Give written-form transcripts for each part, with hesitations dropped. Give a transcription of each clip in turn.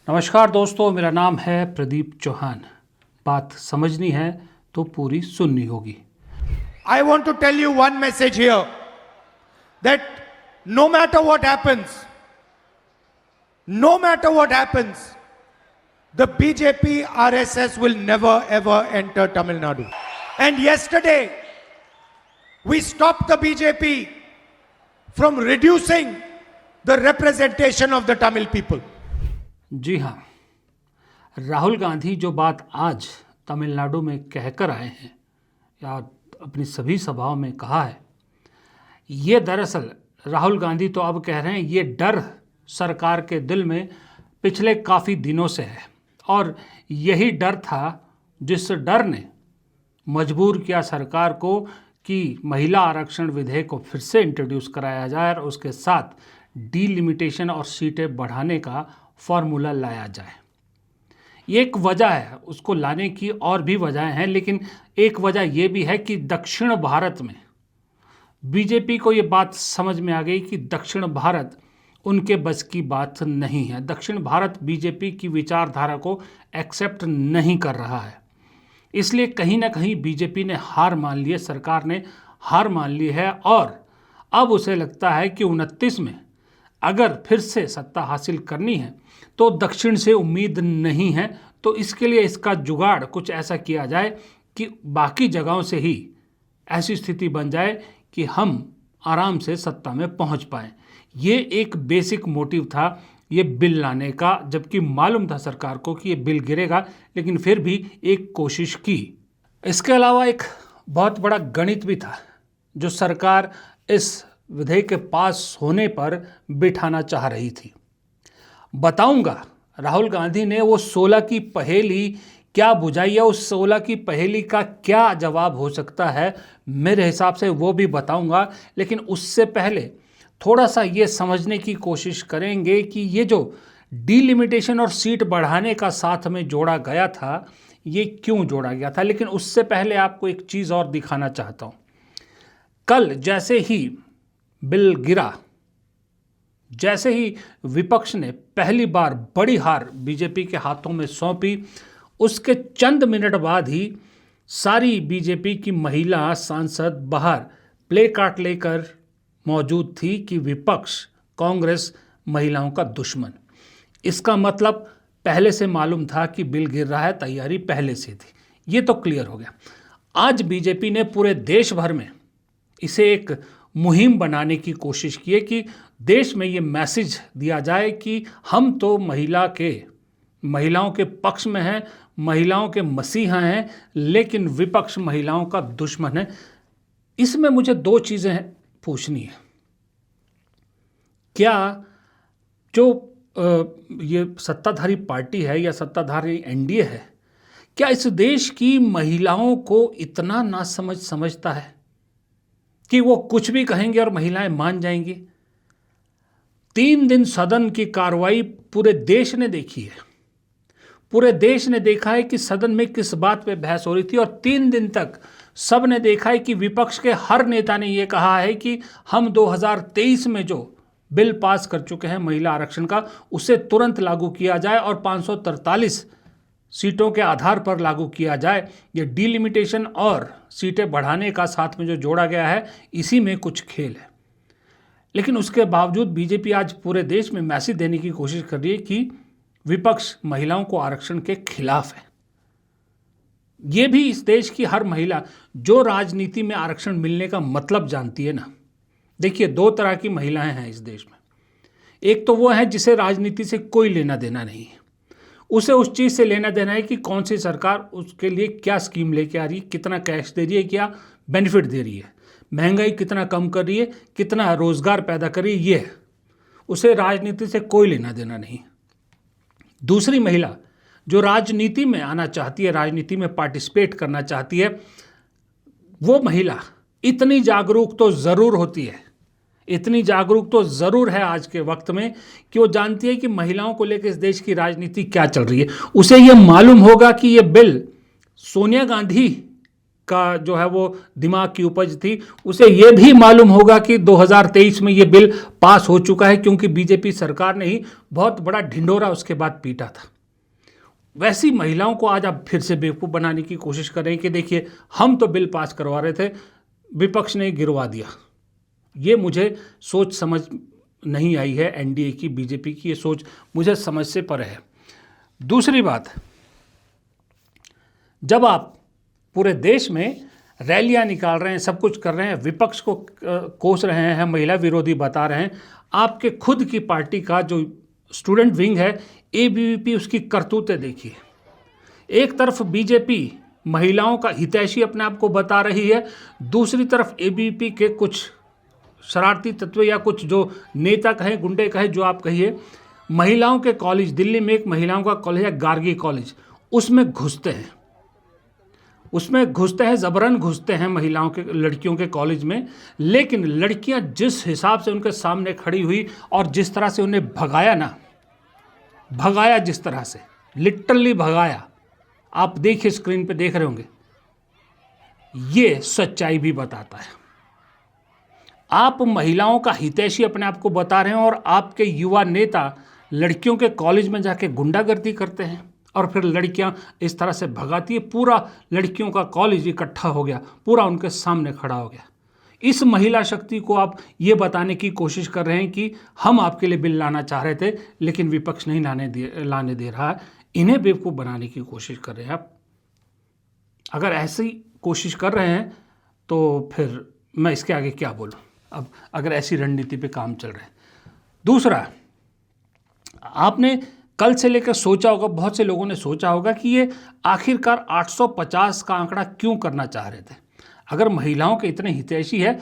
नमस्कार दोस्तों, मेरा नाम है प्रदीप चौहान। बात समझनी है तो पूरी सुननी होगी। I want to tell you one message here that no matter what happens, the BJP RSS will never ever enter Tamil Nadu. And yesterday, we stopped the BJP from reducing the representation of the Tamil people. जी हाँ, राहुल गांधी जो बात आज तमिलनाडु में कहकर आए हैं या अपनी सभी सभाओं में कहा है, ये दरअसल राहुल गांधी तो अब कह रहे हैं ये डर सरकार के दिल में पिछले काफ़ी दिनों से है और यही डर था जिस डर ने मजबूर किया सरकार को कि महिला आरक्षण विधेयक को फिर से इंट्रोड्यूस कराया जाए और उसके साथ डीलिमिटेशन और सीटें बढ़ाने का फॉर्मूला लाया जाए। ये एक वजह है, उसको लाने की और भी वजहें हैं, लेकिन एक वजह यह भी है कि दक्षिण भारत में बीजेपी को ये बात समझ में आ गई कि दक्षिण भारत उनके बस की बात नहीं है। दक्षिण भारत बीजेपी की विचारधारा को एक्सेप्ट नहीं कर रहा है, इसलिए कहीं ना कहीं बीजेपी ने हार मान ली है, सरकार ने हार मान ली है और अब उसे लगता है कि 29 में अगर फिर से सत्ता हासिल करनी है तो दक्षिण से उम्मीद नहीं है। तो इसके लिए इसका जुगाड़ कुछ ऐसा किया जाए कि बाकी जगहों से ही ऐसी स्थिति बन जाए कि हम आराम से सत्ता में पहुंच पाएं। ये एक बेसिक मोटिव था ये बिल लाने का, जबकि मालूम था सरकार को कि ये बिल गिरेगा, लेकिन फिर भी एक कोशिश की। इसके अलावा एक बहुत बड़ा गणित भी था जो सरकार इस विधेयक के पास होने पर बिठाना चाह रही थी। बताऊंगा राहुल गांधी ने वो 16 की पहेली क्या बुझाई है, उस 16 की पहेली का क्या जवाब हो सकता है, मेरे हिसाब से वो भी बताऊंगा। लेकिन उससे पहले थोड़ा सा ये समझने की कोशिश करेंगे कि ये जो डीलिमिटेशन और सीट बढ़ाने का साथ में जोड़ा गया था, ये क्यों जोड़ा गया था। लेकिन उससे पहले आपको एक चीज़ और दिखाना चाहता हूँ। कल जैसे ही बिल गिरा, जैसे ही विपक्ष ने पहली बार बड़ी हार बीजेपी के हाथों में सौंपी, उसके चंद मिनट बाद ही सारी बीजेपी की महिला सांसद बाहर प्ले कार्ड लेकर मौजूद थी कि विपक्ष कांग्रेस महिलाओं का दुश्मन। इसका मतलब पहले से मालूम था कि बिल गिर रहा है, तैयारी पहले से थी। ये तो क्लियर हो गया। आज बीजेपी ने पूरे देश भर में इसे एक मुहिम बनाने की कोशिश की है कि देश में ये मैसेज दिया जाए कि हम तो महिलाओं के पक्ष में हैं, महिलाओं के मसीहा हैं, लेकिन विपक्ष महिलाओं का दुश्मन है। इसमें मुझे दो चीज़ें पूछनी है। क्या जो ये सत्ताधारी पार्टी है या सत्ताधारी एनडीए है, क्या इस देश की महिलाओं को इतना नासमझ समझता है कि वो कुछ भी कहेंगे और महिलाएं मान जाएंगी। 3 दिन सदन की कार्रवाई पूरे देश ने देखी है। पूरे देश ने देखा है कि सदन में किस बात पे बहस हो रही थी और 3 दिन तक सब ने देखा है कि विपक्ष के हर नेता ने ये कहा है कि हम 2023 में जो बिल पास कर चुके हैं महिला आरक्षण का, उसे तुरंत लागू किया जाए और 543 सीटों के आधार पर लागू किया जाए। ये डीलिमिटेशन और सीटें बढ़ाने का साथ में जो जोड़ा गया है, इसी में कुछ खेल है। लेकिन उसके बावजूद बीजेपी आज पूरे देश में मैसेज देने की कोशिश कर रही है कि विपक्ष महिलाओं को आरक्षण के खिलाफ है। ये भी इस देश की हर महिला जो राजनीति में आरक्षण मिलने का मतलब जानती है ना। देखिए, 2 तरह की महिलाएं हैं इस देश में। एक तो वो है जिसे राजनीति से कोई लेना देना नहीं है, उसे उस चीज़ से लेना देना है कि कौन सी सरकार उसके लिए क्या स्कीम लेके आ रही है, कितना कैश दे रही है, क्या बेनिफिट दे रही है, महंगाई कितना कम कर रही है, कितना रोजगार पैदा कर रही है। ये है, उसे राजनीति से कोई लेना देना नहीं। दूसरी महिला जो राजनीति में आना चाहती है, राजनीति में पार्टिसिपेट करना चाहती है, वो महिला इतनी जागरूक तो ज़रूर होती है, इतनी जागरूक तो ज़रूर है आज के वक्त में कि वो जानती है कि महिलाओं को लेकर इस देश की राजनीति क्या चल रही है। उसे ये मालूम होगा कि ये बिल सोनिया गांधी का जो है वो दिमाग की उपज थी, उसे ये भी मालूम होगा कि 2023 में ये बिल पास हो चुका है, क्योंकि बीजेपी सरकार ने ही बहुत बड़ा ढिंढोरा उसके बाद पीटा था। वैसी महिलाओं को आज आप फिर से बेवकूफ़ बनाने की कोशिश कर रहे हैं कि देखिए हम तो बिल पास करवा रहे थे, विपक्ष ने गिरवा दिया। ये मुझे सोच समझ नहीं आई है एनडीए की, बीजेपी की, ये सोच मुझे समझ से परे है। दूसरी बात, जब आप पूरे देश में रैलियां निकाल रहे हैं, सब कुछ कर रहे हैं, विपक्ष को कोस रहे हैं, महिला विरोधी बता रहे हैं, आपके खुद की पार्टी का जो स्टूडेंट विंग है एबीवीपी, उसकी करतूतें देखिए। एक तरफ बीजेपी महिलाओं का हितैषी अपने आप को बता रही है, दूसरी तरफ एबीवीपी के कुछ शरारती तत्व या कुछ जो नेता कहें, गुंडे कहें, जो आप कहिए, महिलाओं के कॉलेज, दिल्ली में एक महिलाओं का कॉलेज है गार्गी कॉलेज, उसमें घुसते हैं, ज़बरन घुसते हैं महिलाओं के, लड़कियों के कॉलेज में। लेकिन लड़कियां जिस हिसाब से उनके सामने खड़ी हुई और जिस तरह से उन्हें भगाया जिस तरह से, लिटरली भगाया, आप देखिए स्क्रीन पे देख रहे होंगे, ये सच्चाई भी बताता है। आप महिलाओं का हितैषी अपने आप को बता रहे हैं और आपके युवा नेता लड़कियों के कॉलेज में जाके गुंडागर्दी करते हैं और फिर लड़कियां इस तरह से भगाती है। पूरा लड़कियों का कॉलेज इकट्ठा हो गया, पूरा उनके सामने खड़ा हो गया। इस महिला शक्ति को आप ये बताने की कोशिश कर रहे हैं कि हम आपके लिए बिल लाना चाह रहे थे, लेकिन विपक्ष नहीं लाने दे रहा है। इन्हें बेवकूफ़ बनाने की कोशिश कर रहे हैं आप। अगर ऐसी कोशिश कर रहे हैं तो फिर मैं इसके आगे क्या बोलूं, अब अगर ऐसी रणनीति पे काम चल रहे हैं। दूसरा, आपने कल से लेकर सोचा होगा, बहुत से लोगों ने सोचा होगा कि ये आखिरकार 850 का आंकड़ा क्यों करना चाह रहे थे। अगर महिलाओं के इतने हितैषी है,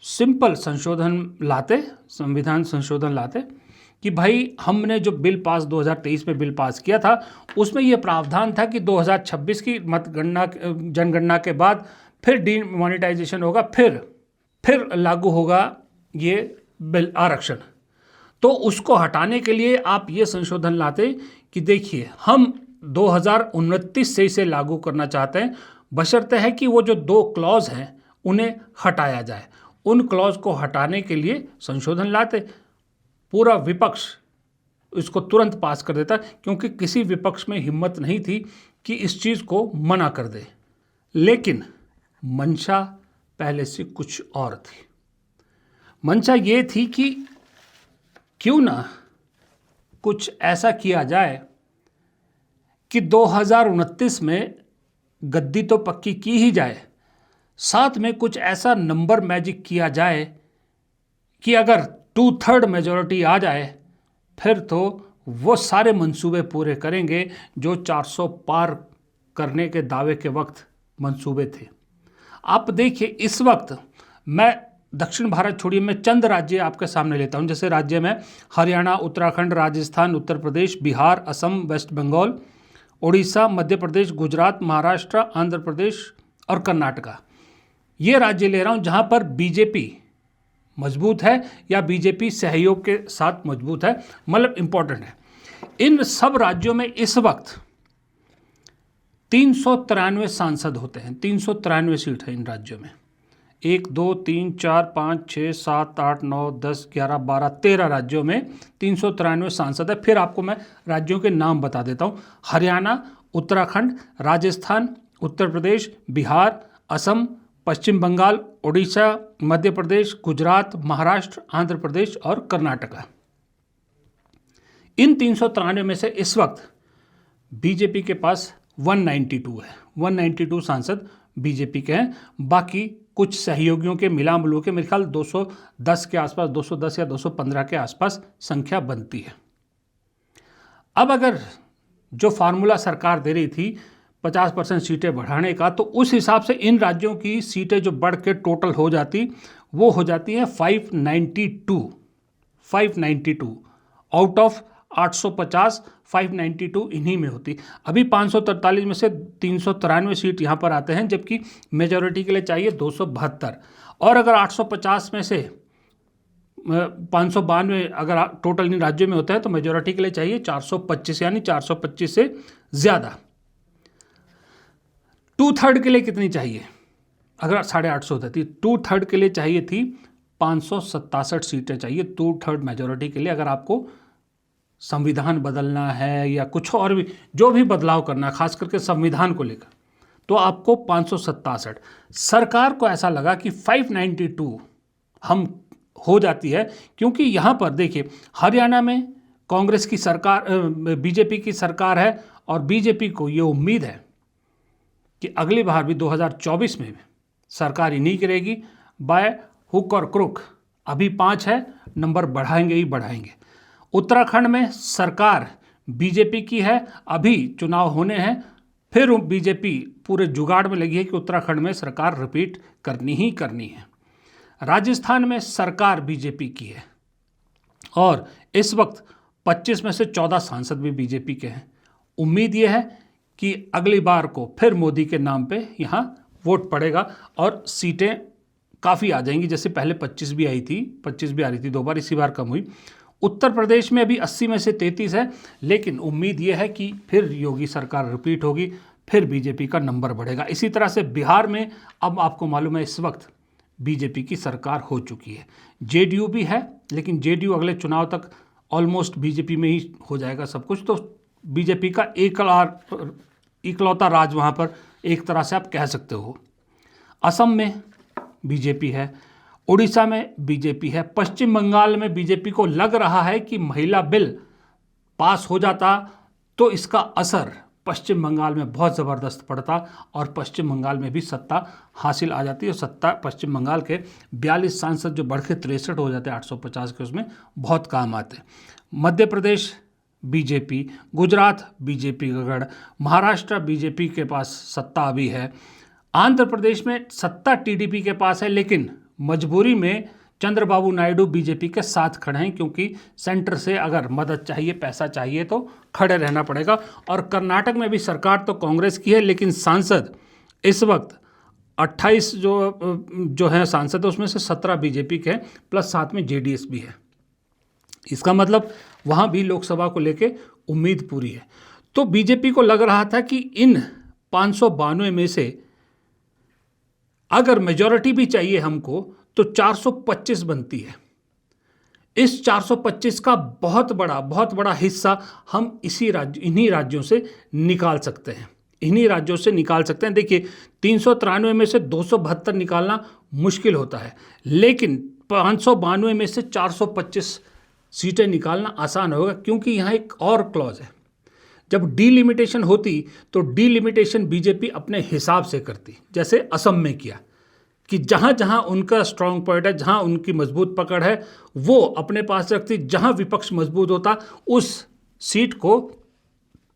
सिंपल संशोधन लाते, संविधान संशोधन लाते कि भाई हमने जो बिल पास 2023 में बिल पास किया था, उसमें यह प्रावधान था कि 2026 की जनगणना के बाद फिर डीमोनेटाइजेशन होगा, फिर लागू होगा ये बिल आरक्षण। तो उसको हटाने के लिए आप ये संशोधन लाते कि देखिए हम 2029 से इसे लागू करना चाहते हैं, बशर्ते है कि वो जो 2 क्लॉज हैं उन्हें हटाया जाए। उन क्लॉज को हटाने के लिए संशोधन लाते, पूरा विपक्ष इसको तुरंत पास कर देता, क्योंकि किसी विपक्ष में हिम्मत नहीं थी कि इस चीज़ को मना कर दे। लेकिन मंशा पहले से कुछ और थी। मंशा ये थी कि क्यों ना कुछ ऐसा किया जाए कि 2029 में गद्दी तो पक्की की ही जाए, साथ में कुछ ऐसा नंबर मैजिक किया जाए कि अगर 2/3 मेजॉरिटी आ जाए, फिर तो वो सारे मंसूबे पूरे करेंगे जो 400 पार करने के दावे के वक्त मंसूबे थे। आप देखिए, इस वक्त मैं दक्षिण भारत छोड़िए, मैं चंद राज्य आपके सामने लेता हूं। जैसे राज्य में हरियाणा, उत्तराखंड, राजस्थान, उत्तर प्रदेश, बिहार, असम, वेस्ट बंगाल, उड़ीसा, मध्य प्रदेश, गुजरात, महाराष्ट्र, आंध्र प्रदेश और कर्नाटका। ये राज्य ले रहा हूं जहां पर बीजेपी मजबूत है या बीजेपी सहयोग के साथ मजबूत है, मतलब इंपॉर्टेंट है। इन सब राज्यों में इस वक्त 393 सांसद होते हैं, 393 सीट है इन राज्यों में। 1 2 3 4 5 6 7 8 9 10 11 12 13 राज्यों में 393 सांसद है। फिर आपको मैं राज्यों के नाम बता देता हूँ: हरियाणा, उत्तराखंड, राजस्थान, उत्तर प्रदेश, बिहार, असम, पश्चिम बंगाल, उड़ीसा, मध्य प्रदेश, गुजरात, महाराष्ट्र, आंध्र प्रदेश और कर्नाटका। इन 393 में से इस वक्त बीजेपी के पास 192 है, 192 सांसद बीजेपी के हैं। बाकी कुछ सहयोगियों के मिला मिलू के मेरे ख्याल 210 के आसपास, 210 या 215 के आसपास संख्या बनती है। अब अगर जो फार्मूला सरकार दे रही थी 50% सीटें बढ़ाने का, तो उस हिसाब से इन राज्यों की सीटें जो बढ़ के टोटल हो जाती, वो हो जाती हैं 592 आउट ऑफ 850, 592 इन्हीं में होती। अभी 543 में से 393 सीट यहाँ पर आते हैं, जबकि मेजॉरिटी के लिए चाहिए 272। और अगर 850 में से 592 अगर टोटल इन राज्यों में होता है, तो मेजॉरिटी के लिए चाहिए 425, यानी 425 से ज़्यादा। 2/3 के लिए कितनी चाहिए? अगर 850 होती, 2/3 के लिए चाहिए थी 567 सीटें चाहिए 2/3 मेजोरिटी के लिए। अगर आपको संविधान बदलना है या कुछ और भी जो भी बदलाव करना है, खास करके संविधान को लेकर, तो आपको 567। सरकार को ऐसा लगा कि 592 हम हो जाती है, क्योंकि यहाँ पर देखिए हरियाणा में कांग्रेस की सरकार, बीजेपी की सरकार है, और बीजेपी को ये उम्मीद है कि अगली बार भी 2024 में भी सरकार इन्हीं की रहेगी, बाय हुक और क्रुक। अभी 5 है, नंबर बढ़ाएंगे ही बढ़ाएंगे। उत्तराखंड में सरकार बीजेपी की है, अभी चुनाव होने हैं, फिर बीजेपी पूरे जुगाड़ में लगी है कि उत्तराखंड में सरकार रिपीट करनी ही करनी है। राजस्थान में सरकार बीजेपी की है, और इस वक्त 25 में से 14 सांसद भी बीजेपी के हैं। उम्मीद यह है कि अगली बार को फिर मोदी के नाम पे यहाँ वोट पड़ेगा और सीटें काफ़ी आ जाएंगी। जैसे पहले 25 भी आई थी, 25 भी आ रही थी 2 बार, इसी बार कम हुई। उत्तर प्रदेश में अभी 80 में से 33 है, लेकिन उम्मीद यह है कि फिर योगी सरकार रिपीट होगी, फिर बीजेपी का नंबर बढ़ेगा। इसी तरह से बिहार में अब आपको मालूम है इस वक्त बीजेपी की सरकार हो चुकी है। जेडीयू भी है, लेकिन जेडीयू अगले चुनाव तक ऑलमोस्ट बीजेपी में ही हो जाएगा सब कुछ। तो बीजेपी का इकलौता राज वहाँ पर एक तरह से आप कह सकते हो। असम में बीजेपी है, उड़ीसा में बीजेपी है, पश्चिम बंगाल में बीजेपी को लग रहा है कि महिला बिल पास हो जाता तो इसका असर पश्चिम बंगाल में बहुत ज़बरदस्त पड़ता और पश्चिम बंगाल में भी सत्ता हासिल आ जाती है। सत्ता पश्चिम बंगाल के 42 सांसद जो बढ़ के 63 हो जाते हैं 850 के, उसमें बहुत काम आते हैं। मध्य प्रदेश बीजेपी, गुजरात बीजेपी का गढ़, महाराष्ट्र बीजेपी के पास सत्ता अभी है, आंध्र प्रदेश में सत्ता टीडीपी के पास है, लेकिन मजबूरी में चंद्रबाबू नायडू बीजेपी के साथ खड़े हैं, क्योंकि सेंटर से अगर मदद चाहिए, पैसा चाहिए तो खड़े रहना पड़ेगा। और कर्नाटक में भी सरकार तो कांग्रेस की है, लेकिन सांसद इस वक्त 28 जो हैं सांसद, उसमें से 17 बीजेपी के हैं, प्लस साथ में जेडीएस भी है। इसका मतलब वहाँ भी लोकसभा को लेके उम्मीद पूरी है। तो बीजेपी को लग रहा था कि इन 592 में से अगर मेजॉरिटी भी चाहिए हमको तो 425 बनती है। इस 425 का बहुत बड़ा हिस्सा हम इन्हीं राज्यों से निकाल सकते हैं। देखिए 393 में से 272 निकालना मुश्किल होता है, लेकिन 592 में से 425 सीटें निकालना आसान होगा, क्योंकि यहाँ एक और क्लॉज है। जब डीलिमिटेशन होती तो डीलिमिटेशन बीजेपी अपने हिसाब से करती, जैसे असम में किया कि जहाँ जहाँ उनका स्ट्रांग पॉइंट है, जहाँ उनकी मजबूत पकड़ है, वो अपने पास रखती। जहाँ विपक्ष मजबूत होता उस सीट को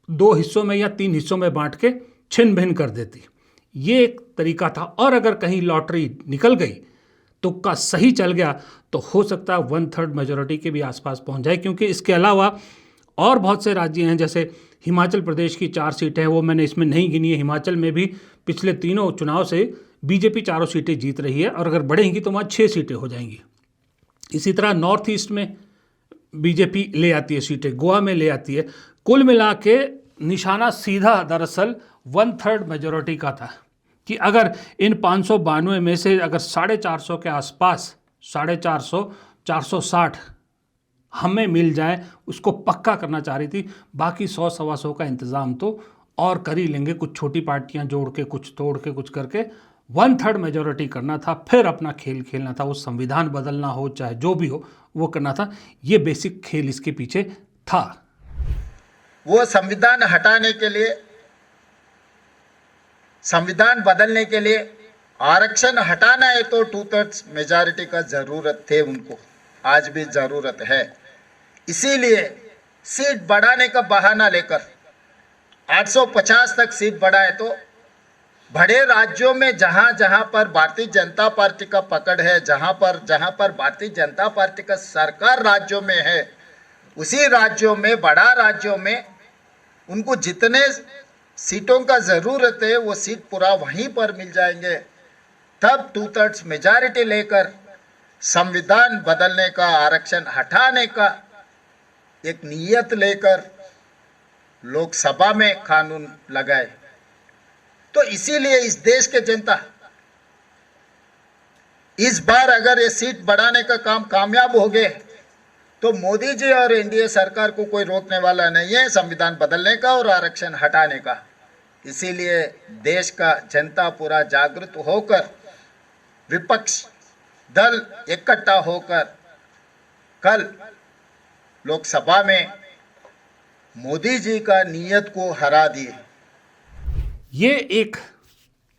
2 हिस्सों में या 3 हिस्सों में बांट के छिन्न भिन्न कर देती। ये एक तरीका था। और अगर कहीं लॉटरी निकल गई, तुक्का सही चल गया, तो हो सकता है 1/3 मेजॉरिटी के भी आसपास पहुंच जाए, क्योंकि इसके अलावा और बहुत से राज्य हैं, जैसे हिमाचल प्रदेश की 4 सीटें हैं, वो मैंने इसमें नहीं गिनी है। हिमाचल में भी पिछले तीनों चुनाव से बीजेपी 4 सीटें जीत रही है, और अगर बढ़ेंगी तो वहाँ 6 सीटें हो जाएंगी। इसी तरह नॉर्थ ईस्ट में बीजेपी ले आती है सीटें, गोवा में ले आती है। कुल मिला के निशाना सीधा दरअसल 1/3 मेजॉरिटी का था कि अगर इन 592 में से अगर 450 के आसपास, 450, 460 हमें मिल जाए, उसको पक्का करना चाह रही थी। बाकी 100 सवा 100 का इंतज़ाम तो और कर ही लेंगे, कुछ छोटी पार्टियां जोड़ के, कुछ तोड़ के, कुछ करके 1/3 मेजॉरिटी करना था, फिर अपना खेल खेलना था। वो संविधान बदलना हो चाहे जो भी हो, वो करना था। ये बेसिक खेल इसके पीछे था। वो संविधान हटाने के लिए, संविधान बदलने के लिए, आरक्षण हटाना है तो 2/3 मेजॉरिटी का जरूरत थे उनको, आज भी जरूरत है। इसीलिए सीट बढ़ाने का बहाना लेकर 850 तक सीट बढ़ाए, तो बड़े राज्यों में जहां जहां पर भारतीय जनता पार्टी का पकड़ है, जहां पर भारतीय जनता पार्टी का सरकार राज्यों में है, उसी राज्यों में, बड़ा राज्यों में उनको जितने सीटों का जरूरत है वो सीट पूरा वहीं पर मिल जाएंगे। तब 2/3 मेजॉरिटी लेकर संविधान बदलने का, आरक्षण हटाने का एक नियत लेकर लोकसभा में कानून लगाए। तो इसीलिए इस देश के जनता इस बार अगर ये सीट बढ़ाने का काम कामयाब हो गए तो मोदी जी और एनडीए सरकार को कोई रोकने वाला नहीं है संविधान बदलने का और आरक्षण हटाने का। इसीलिए देश का जनता पूरा जागृत होकर विपक्ष दल इकट्ठा होकर कल लोकसभा में मोदी जी का नीयत को हरा दिए। ये एक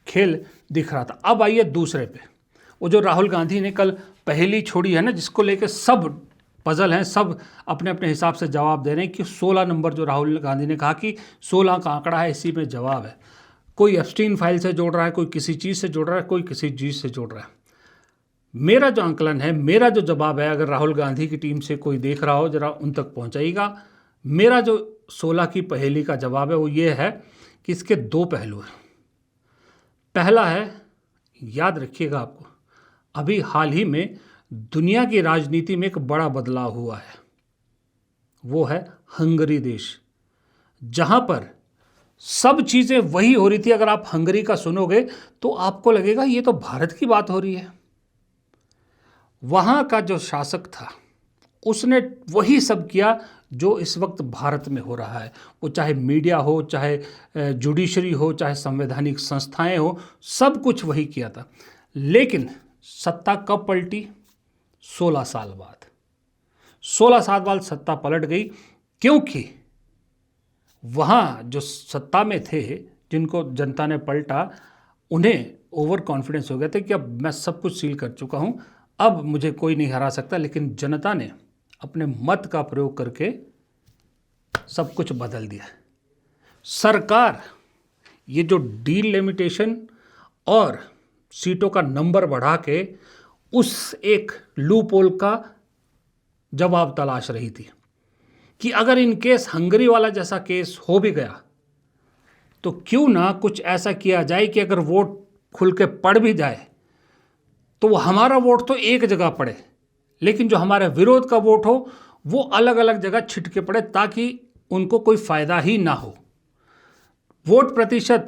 खेल दिख रहा था। अब आइए दूसरे पे, वो जो राहुल गांधी ने कल पहेली छोड़ी है ना, जिसको लेकर सब पजल हैं, सब अपने अपने हिसाब से जवाब दे रहे हैं कि 16 नंबर जो राहुल गांधी ने कहा कि 16 का आंकड़ा है, इसी में जवाब है। कोई एप्स्टीन फाइल से जोड़ रहा है, कोई किसी चीज़ से जोड़ रहा है, कोई किसी चीज़ से जोड़ रहा है। मेरा जो आंकलन है, मेरा जो जवाब है, अगर राहुल गांधी की टीम से कोई देख रहा हो जरा उन तक पहुंचाइएगा। मेरा जो 16 की पहेली का जवाब है वो ये है कि इसके दो पहलू हैं। पहला है, याद रखिएगा आपको, अभी हाल ही में दुनिया की राजनीति में एक बड़ा बदलाव हुआ है, वो है हंगरी देश, जहां पर सब चीज़ें वही हो रही थी। अगर आप हंगरी का सुनोगे तो आपको लगेगा ये तो भारत की बात हो रही है। वहाँ का जो शासक था उसने वही सब किया जो इस वक्त भारत में हो रहा है। वो चाहे मीडिया हो, चाहे जुडिशरी हो, चाहे संवैधानिक संस्थाएं हो, सब कुछ वही किया था। लेकिन सत्ता कब पलटी? 16 साल बाद। 16 साल बाद सत्ता पलट गई, क्योंकि वहाँ जो सत्ता में थे, जिनको जनता ने पलटा, उन्हें ओवर कॉन्फिडेंस हो गया था कि अब मैं सब कुछ सील कर चुका हूँ, अब मुझे कोई नहीं हरा सकता। लेकिन जनता ने अपने मत का प्रयोग करके सब कुछ बदल दिया। सरकार ये जो डीलिमिटेशन और सीटों का नंबर बढ़ा के उस एक लूपहोल का जवाब तलाश रही थी कि अगर इन केस हंगरी वाला जैसा केस हो भी गया तो क्यों ना कुछ ऐसा किया जाए कि अगर वोट खुल के पड़ भी जाए तो वो हमारा वोट तो एक जगह पड़े, लेकिन जो हमारे विरोध का वोट हो वो अलग अलग जगह छिटके पड़े, ताकि उनको कोई फ़ायदा ही ना हो। वोट प्रतिशत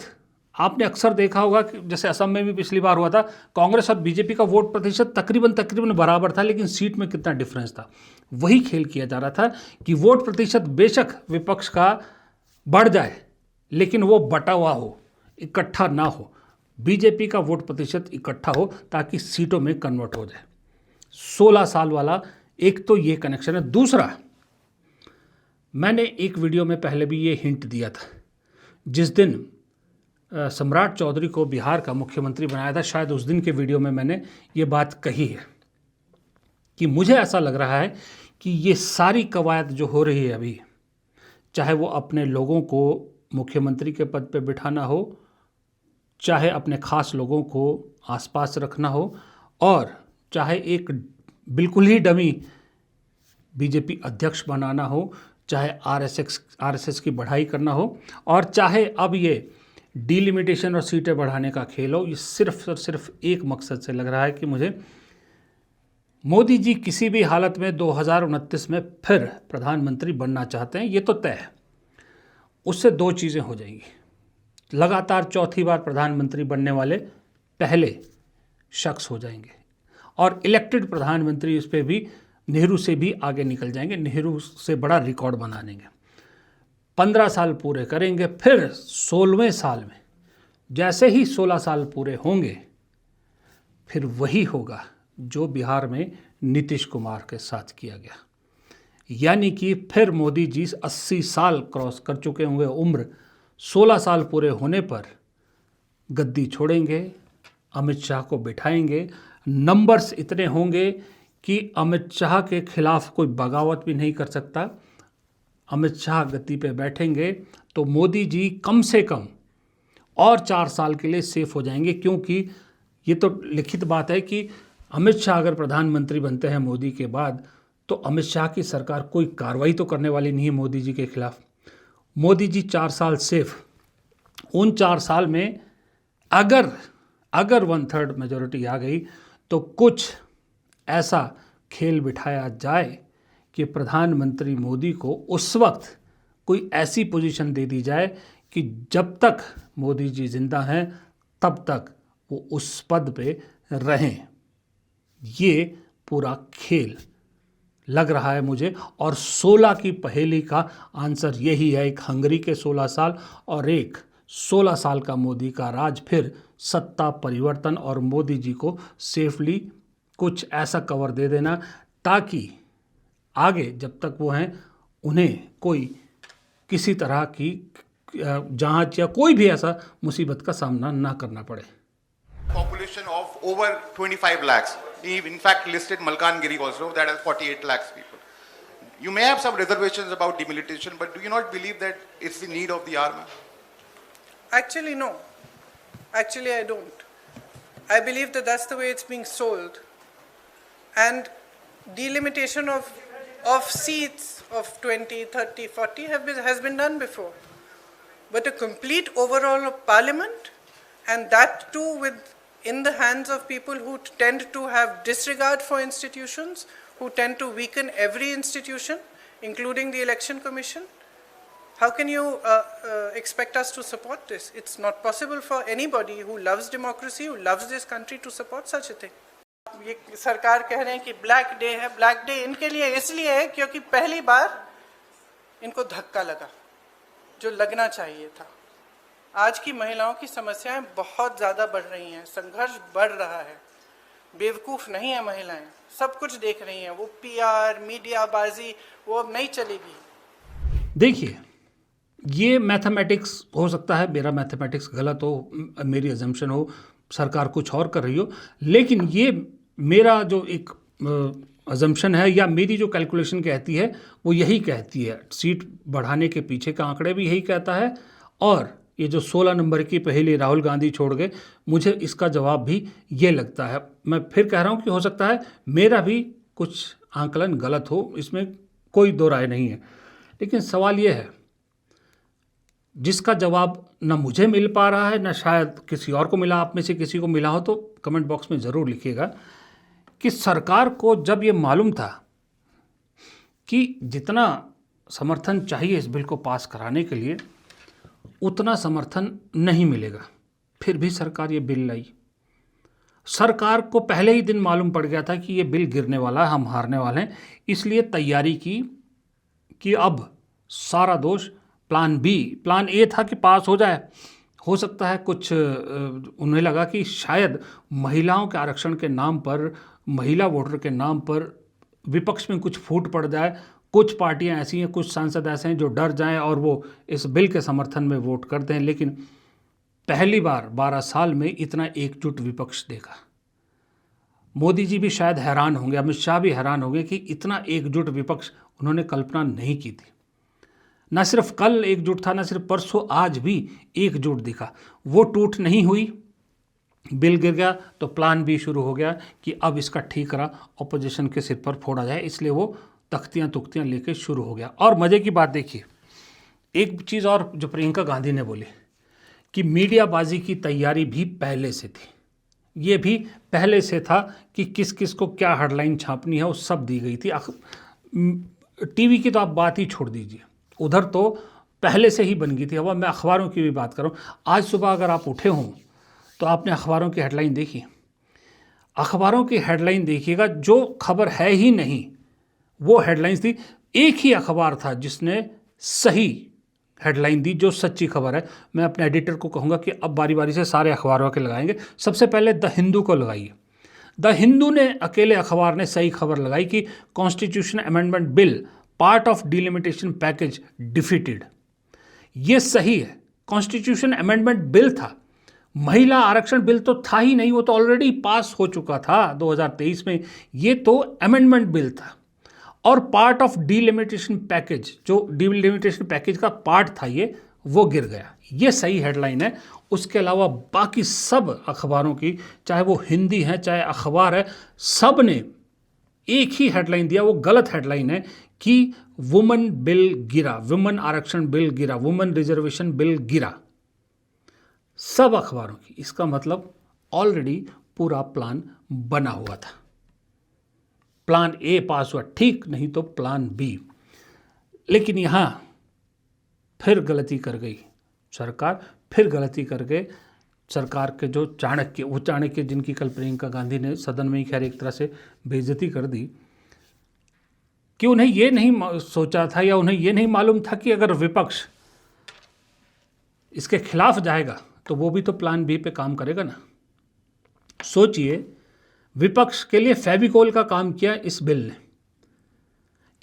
आपने अक्सर देखा होगा कि जैसे असम में भी पिछली बार हुआ था, कांग्रेस और बीजेपी का वोट प्रतिशत तकरीबन बराबर था, लेकिन सीट में कितना डिफरेंस था। वही खेल किया जा रहा था कि वोट प्रतिशत बेशक विपक्ष का बढ़ जाए, लेकिन वो बटा हुआ हो, इकट्ठा ना हो। बीजेपी का वोट प्रतिशत इकट्ठा हो ताकि सीटों में कन्वर्ट हो जाए। 16 साल वाला एक तो ये कनेक्शन है। दूसरा, मैंने एक वीडियो में पहले भी ये हिंट दिया था, जिस दिन सम्राट चौधरी को बिहार का मुख्यमंत्री बनाया था, शायद उस दिन के वीडियो में मैंने ये बात कही है कि मुझे ऐसा लग रहा है कि ये सारी कवायद जो हो रही है अभी, चाहे वो अपने लोगों को मुख्यमंत्री के पद पे बिठाना हो, चाहे अपने खास लोगों को आसपास रखना हो, और चाहे एक बिल्कुल ही डमी बीजेपी अध्यक्ष बनाना हो, चाहे आरएसएस की बढ़ाई करना हो, और चाहे अब ये डीलिमिटेशन और सीटें बढ़ाने का खेल हो, ये सिर्फ और सिर्फ एक मकसद से लग रहा है कि मुझे मोदी जी किसी भी हालत में 2029 में फिर प्रधानमंत्री बनना चाहते हैं। ये तो तय है। उससे दो चीज़ें हो जाएंगी। लगातार चौथी बार प्रधानमंत्री बनने वाले पहले शख्स हो जाएंगे, और इलेक्टेड प्रधानमंत्री इस पर भी नेहरू से भी आगे निकल जाएंगे, नेहरू से बड़ा रिकॉर्ड बना देंगे। 15 साल पूरे करेंगे, फिर 16वें साल में जैसे ही 16 साल पूरे होंगे, फिर वही होगा जो बिहार में नीतीश कुमार के साथ किया गया। यानी कि फिर मोदी जी 80 साल क्रॉस कर चुके होंगे उम्र, 16 साल पूरे होने पर गद्दी छोड़ेंगे, अमित शाह को बिठाएंगे। नंबर्स इतने होंगे कि अमित शाह के खिलाफ कोई बगावत भी नहीं कर सकता। अमित शाह गद्दी पे बैठेंगे तो मोदी जी कम से कम और 4 साल के लिए सेफ हो जाएंगे, क्योंकि ये तो लिखित बात है कि अमित शाह अगर प्रधानमंत्री बनते हैं मोदी के बाद, तो अमित शाह की सरकार कोई कार्रवाई तो करने वाली नहीं है मोदी जी के खिलाफ। मोदी जी 4 साल सेफ। उन 4 साल में अगर 1/3 मेजॉरिटी आ गई तो कुछ ऐसा खेल बिठाया जाए कि प्रधानमंत्री मोदी को उस वक्त कोई ऐसी पोजीशन दे दी जाए कि जब तक मोदी जी जिंदा हैं तब तक वो उस पद पे रहें। ये पूरा खेल लग रहा है मुझे। और 16 की पहेली का आंसर यही है, एक हंगरी के 16 साल और एक 16 साल का मोदी का राज, फिर सत्ता परिवर्तन और मोदी जी को सेफली कुछ ऐसा कवर दे देना ताकि आगे जब तक वो हैं उन्हें कोई किसी तरह की जांच या कोई भी ऐसा मुसीबत का सामना ना करना पड़े। Population of over 25 lakhs. He in fact listed Malkangiri also, that has 48 lakhs people. You may have some reservations about demilitation, but do you not believe that it's the need of the hour, ma'am? Actually, no. Actually, I don't. I believe that that's the way it's being sold. And delimitation of seats of 20, 30, 40 has been done before. But a complete overhaul of parliament, and that too in the hands of people who tend to have disregard for institutions, who tend to weaken every institution, including the election commission. How can you expect us to support this? It's not possible for anybody who loves democracy, who loves this country, to support such a thing. ये सरकार कह रहे हैं कि black day है। Black day इनके लिए इसलिए है क्योंकि पहली बार इनको धक्का लगा जो लगना चाहिए था। आज की महिलाओं की समस्याएं बहुत ज़्यादा बढ़ रही हैं, संघर्ष बढ़ रहा है। बेवकूफ़ नहीं है महिलाएं, सब कुछ देख रही हैं। वो पीआर मीडियाबाजी वो अब नहीं चलेगी। देखिए, ये मैथमेटिक्स हो सकता है, मेरा मैथमेटिक्स गलत हो, मेरी अजम्पशन हो, सरकार कुछ और कर रही हो, लेकिन ये मेरा जो एक अजम्पशन है या मेरी जो कैलकुलेशन कहती है वो यही कहती है। सीट बढ़ाने के पीछे का आंकड़े भी यही कहता है, और ये जो 16 नंबर की पहेली राहुल गांधी छोड़ गए, मुझे इसका जवाब भी ये लगता है। मैं फिर कह रहा हूँ कि हो सकता है मेरा भी कुछ आंकलन गलत हो, इसमें कोई दो राय नहीं है। लेकिन सवाल ये है जिसका जवाब न मुझे मिल पा रहा है न शायद किसी और को मिला, आप में से किसी को मिला हो तो कमेंट बॉक्स में ज़रूर लिखिएगा कि सरकार को जब ये मालूम था कि जितना समर्थन चाहिए इस बिल को पास कराने के लिए उतना समर्थन नहीं मिलेगा, फिर भी सरकार ये बिल लाई। सरकार को पहले ही दिन मालूम पड़ गया था कि ये बिल गिरने वाला है, हम हारने वाले हैं, इसलिए तैयारी की कि अब सारा दोष प्लान ए था कि पास हो जाए। हो सकता है कुछ उन्हें लगा कि शायद महिलाओं के आरक्षण के नाम पर, महिला वोटर के नाम पर विपक्ष में कुछ फूट पड़ जाए। कुछ पार्टियां ऐसी हैं, कुछ सांसद ऐसे हैं जो डर जाएं और वो इस बिल के समर्थन में वोट करते हैं। लेकिन पहली बार 12 साल में इतना एकजुट विपक्ष देखा। मोदी जी भी शायद हैरान होंगे, अमित शाह भी हैरान होंगे कि इतना एकजुट विपक्ष उन्होंने कल्पना नहीं की थी। न सिर्फ कल एकजुट था, न सिर्फ परसों, आज भी एकजुट दिखा। वो टूट नहीं हुई, बिल गिर गया तो प्लान बी शुरू हो गया कि अब इसका ठीकरा ऑपोजिशन के सिर पर फोड़ा जाए, इसलिए वो तख्तियाँ तुख्तियाँ लेके शुरू हो गया। और मज़े की बात देखिए, एक चीज़ और जो प्रियंका गांधी ने बोली कि मीडियाबाजी की तैयारी भी पहले से थी। ये भी पहले से था कि किस किस को क्या हेडलाइन छापनी है, वो सब दी गई थी। टीवी की तो आप बात ही छोड़ दीजिए, उधर तो पहले से ही बन गई थी। अब मैं अखबारों की भी बात करूं, आज सुबह अगर आप उठे हों तो आपने अखबारों की हेडलाइन देखी। अखबारों की हेडलाइन देखिएगा, जो खबर है ही नहीं वो हेडलाइंस थी। एक ही अखबार था जिसने सही हेडलाइन दी, जो सच्ची खबर है। मैं अपने एडिटर को कहूँगा कि अब बारी बारी से सारे अखबारों के लगाएंगे। सबसे पहले द हिंदू को लगाइए। द हिंदू ने, अकेले अखबार ने सही खबर लगाई कि constitution amendment bill part of delimitation package defeated. ये सही है, कॉन्स्टिट्यूशन अमेंडमेंट बिल था, महिला आरक्षण बिल तो था ही नहीं, वो तो ऑलरेडी पास हो चुका था 2023 में। ये तो अमेंडमेंट बिल था और पार्ट ऑफ डिलिमिटेशन पैकेज, जो डिलिमिटेशन पैकेज का पार्ट था ये, वो गिर गया। ये सही हेडलाइन है। उसके अलावा बाकी सब अखबारों की, चाहे वो हिंदी है चाहे अखबार है, सब ने एक ही हेडलाइन दिया। वो गलत हेडलाइन है कि वुमेन बिल गिरा, वुमेन आरक्षण बिल गिरा, वुमेन रिजर्वेशन बिल गिरा, सब अखबारों की। इसका मतलब ऑलरेडी पूरा प्लान बना हुआ था। प्लान ए पास हुआ, ठीक, नहीं तो प्लान बी। लेकिन यहाँ फिर गलती कर गई सरकार, फिर गलती कर गए सरकार के जो चाणक्य, वो चाणक्य जिनकी कल प्रियंका गांधी ने सदन में ही खैर एक तरह से बेइज्जती कर दी, कि उन्हें ये नहीं सोचा था या उन्हें ये नहीं मालूम था कि अगर विपक्ष इसके खिलाफ जाएगा तो वो भी तो प्लान बी पे काम करेगा ना। सोचिए, विपक्ष के लिए फेविकोल का काम किया इस बिल ने।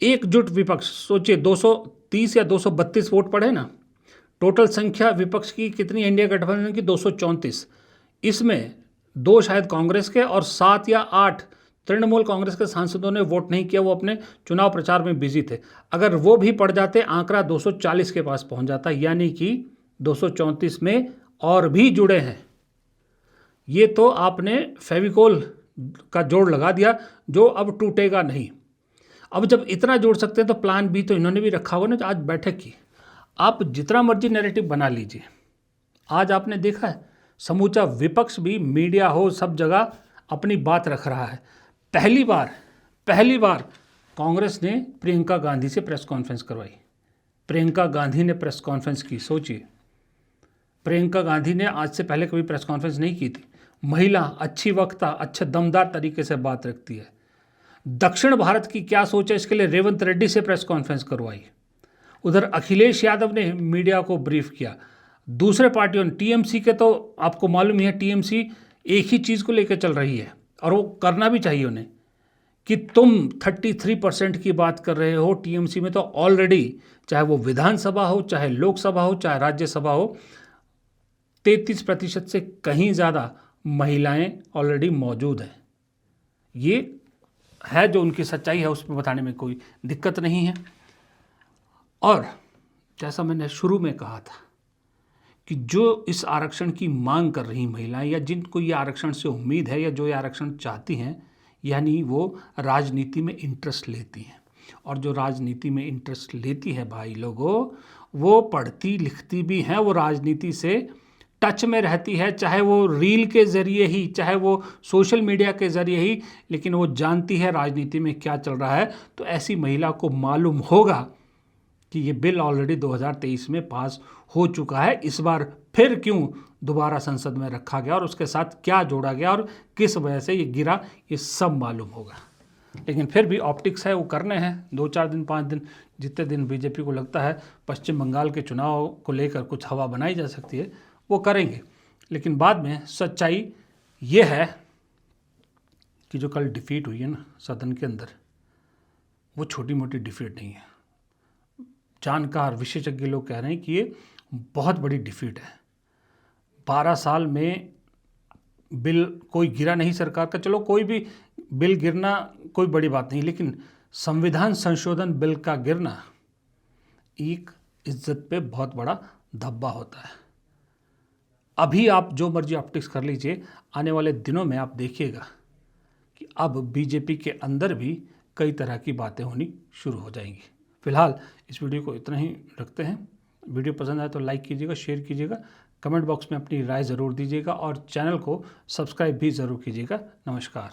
एकजुट विपक्ष, सोचिए 230 या 232 वोट पड़े ना, टोटल संख्या विपक्ष की कितनी इंडिया गठबंधन की, 234। इसमें 2 शायद कांग्रेस के और 7 या 8 तृणमूल कांग्रेस के सांसदों ने वोट नहीं किया, वो अपने चुनाव प्रचार में बिजी थे। अगर वो भी पड़ जाते, आंकड़ा 240 के पास पहुंच जाता, यानी कि 234 में और भी जुड़े हैं। ये तो आपने फेविकोल का जोड़ लगा दिया जो अब टूटेगा नहीं। अब जब इतना जोड़ सकते हैं तो प्लान बी तो इन्होंने भी रखा होगा ना। आज बैठक की, आप जितना मर्जी नैरेटिव बना लीजिए, आज आपने देखा है समूचा विपक्ष भी, मीडिया हो, सब जगह अपनी बात रख रहा है। पहली बार कांग्रेस ने प्रियंका गांधी से प्रेस कॉन्फ्रेंस करवाई। प्रियंका गांधी ने प्रेस कॉन्फ्रेंस की। सोचिए, प्रियंका गांधी ने आज से पहले कभी प्रेस कॉन्फ्रेंस नहीं की थी। महिला, अच्छी वक्ता, अच्छे दमदार तरीके से बात रखती है। दक्षिण भारत की क्या सोच है, इसके लिए रेवंत रेड्डी से प्रेस कॉन्फ्रेंस करवाई। उधर अखिलेश यादव ने मीडिया को ब्रीफ किया। दूसरे पार्टियों ने, टीएमसी के तो आपको मालूम ही है, टीएमसी एक ही चीज़ को लेकर चल रही है और वो करना भी चाहिए उन्हें, कि तुम 33% की बात कर रहे हो। टीएमसी में तो ऑलरेडी, चाहे वो विधानसभा हो, चाहे लोकसभा हो, चाहे राज्यसभा हो, 33% से कहीं ज़्यादा महिलाएं ऑलरेडी मौजूद हैं। ये है जो उनकी सच्चाई है, उसमें बताने में कोई दिक्कत नहीं है। और जैसा मैंने शुरू में कहा था कि जो इस आरक्षण की मांग कर रही महिलाएं, या जिनको ये आरक्षण से उम्मीद है, या जो ये आरक्षण चाहती हैं, यानी वो राजनीति में इंटरेस्ट लेती हैं। और जो राजनीति में इंटरेस्ट लेती है भाई लोगों, वो पढ़ती लिखती भी हैं, वो राजनीति से टच में रहती है, चाहे वो रील के ज़रिए ही, चाहे वो सोशल मीडिया के ज़रिए ही, लेकिन वो जानती है राजनीति में क्या चल रहा है। तो ऐसी महिला को मालूम होगा कि ये बिल ऑलरेडी 2023 में पास हो चुका है, इस बार फिर क्यों दोबारा संसद में रखा गया और उसके साथ क्या जोड़ा गया और किस वजह से ये गिरा, ये सब मालूम होगा। लेकिन फिर भी ऑप्टिक्स है, वो करने हैं 2-4 दिन, 5 दिन, जितने दिन बीजेपी को लगता है पश्चिम बंगाल के चुनाव को लेकर कुछ हवा बनाई जा सकती है, वो करेंगे। लेकिन बाद में सच्चाई ये है कि जो कल डिफीट हुई है ना सदन के अंदर, वो छोटी मोटी डिफीट नहीं है। जानकार विशेषज्ञ लोग कह रहे हैं कि ये बहुत बड़ी डिफीट है। 12 साल में बिल कोई गिरा नहीं सरकार का, चलो कोई भी बिल गिरना कोई बड़ी बात नहीं, लेकिन संविधान संशोधन बिल का गिरना एक इज्जत पे बहुत बड़ा धब्बा होता है। अभी आप जो मर्जी ऑप्टिक्स कर लीजिए, आने वाले दिनों में आप देखिएगा कि अब बीजेपी के अंदर भी कई तरह की बातें होनी शुरू हो जाएंगी। फिलहाल इस वीडियो को इतना ही रखते हैं। वीडियो पसंद आए तो लाइक कीजिएगा, शेयर कीजिएगा, कमेंट बॉक्स में अपनी राय ज़रूर दीजिएगा और चैनल को सब्सक्राइब भी ज़रूर कीजिएगा। नमस्कार।